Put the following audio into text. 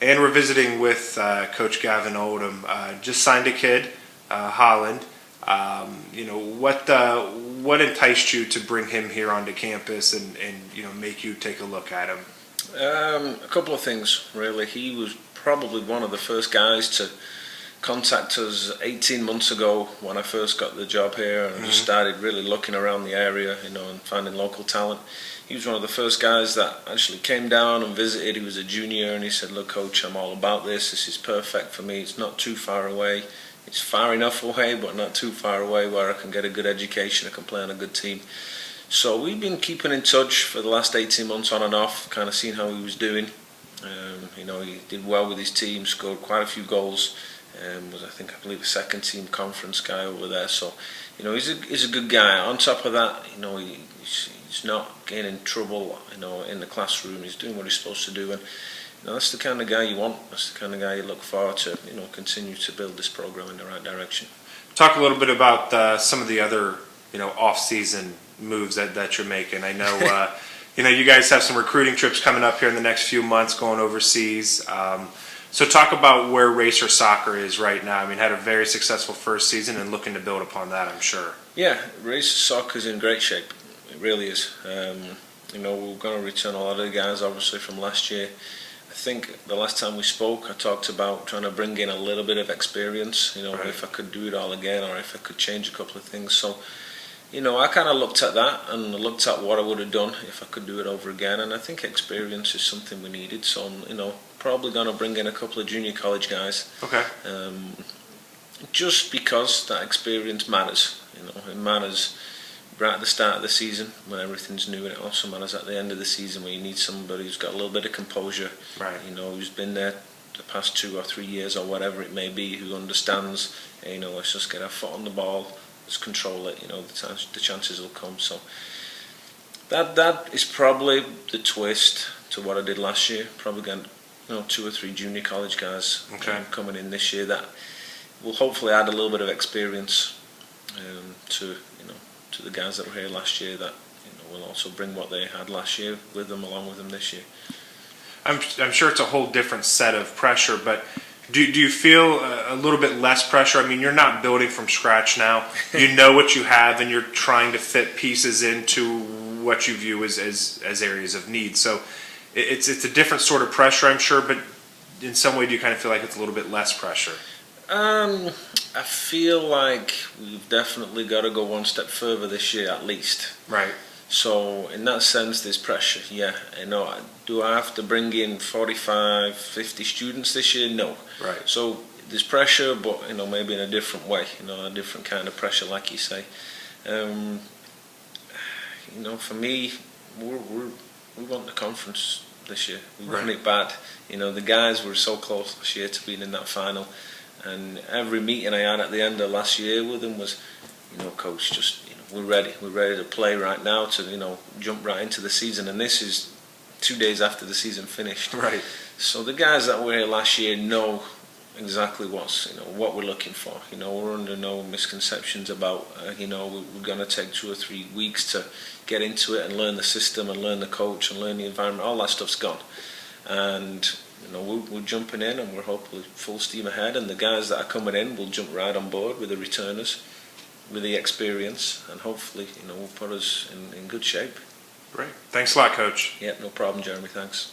And we're visiting with Coach Gavin Oldham. Just signed a kid, Holland. What enticed you to bring him here onto campus and make you take a look at him? A couple of things, really. He was probably one of the first guys to contact us 18 months ago when I first got the job here and just started really looking around the area, and finding local talent. He was one of the first guys that actually came down and visited. He was a junior and he said, "Look, Coach, I'm all about this. This is perfect for me. It's not too far away. It's far enough away, but not too far away where I can get a good education, I can play on a good team." So we've been keeping in touch for the last 18 months on and off, kind of seeing how he was doing. He did well with his team, scored quite a few goals. I believe a second team conference guy over there. So, he's a good guy. On top of that, he's not getting in trouble, in the classroom. He's doing what he's supposed to do, and that's the kind of guy you want. That's the kind of guy you look forward to, continue to build this program in the right direction. Talk a little bit about some of the other, off-season moves that you're making. I know, you guys have some recruiting trips coming up here in the next few months, going overseas. So talk about where Racer Soccer is right now. I mean, had a very successful first season and looking to build upon that, I'm sure. Yeah, Racer Soccer is in great shape. It really is. We're going to return a lot of the guys, obviously, from last year. I think the last time we spoke, I talked about trying to bring in a little bit of experience, right. If I could do it all again or if I could change a couple of things. So, I kind of looked at that and looked at what I would have done if I could do it over again. And I think experience is something we needed. So, probably going to bring in a couple of junior college guys. Okay. Just because that experience matters. It matters right at the start of the season when everything's new, and it also matters at the end of the season when you need somebody who's got a little bit of composure. Right. Who's been there the past 2 or 3 years or whatever it may be, who understands. Let's just get our foot on the ball. Let's control it. The chances will come. So that is probably the twist to what I did last year. Probably got 2 or 3 junior college guys coming in this year that will hopefully add a little bit of experience to the guys that were here last year. That will also bring what they had last year with them along with them this year. I'm sure it's a whole different set of pressure, but do you feel a little bit less pressure? I mean, you're not building from scratch now. You know what you have, and you're trying to fit pieces into what you view as areas of need. So it's a different sort of pressure, I'm sure, but in some way do you kind of feel like it's a little bit less pressure? I feel like we've definitely got to go one step further this year at least. Right. So in that sense there's pressure, yeah. Do I have to bring in 45, 50 students this year? No. Right. So there's pressure, but maybe in a different way, a different kind of pressure, like you say. For me, we want the conference this year. We want it bad. The guys were so close last year to being in that final, and every meeting I had at the end of last year with them was, Coach, just we're ready to play right now to jump right into the season. And this is 2 days after the season finished. Right. So the guys that were here last year know exactly what we're looking for. We're under no misconceptions about we're going to take 2 or 3 weeks to get into it and learn the system and learn the coach and learn the environment. All that stuff's gone, and we're jumping in and we're hopefully full steam ahead. And the guys that are coming in will jump right on board with the returners, with the experience, and hopefully will put us in good shape. Great. Thanks a lot, Coach. Yeah, no problem, Jeremy. Thanks.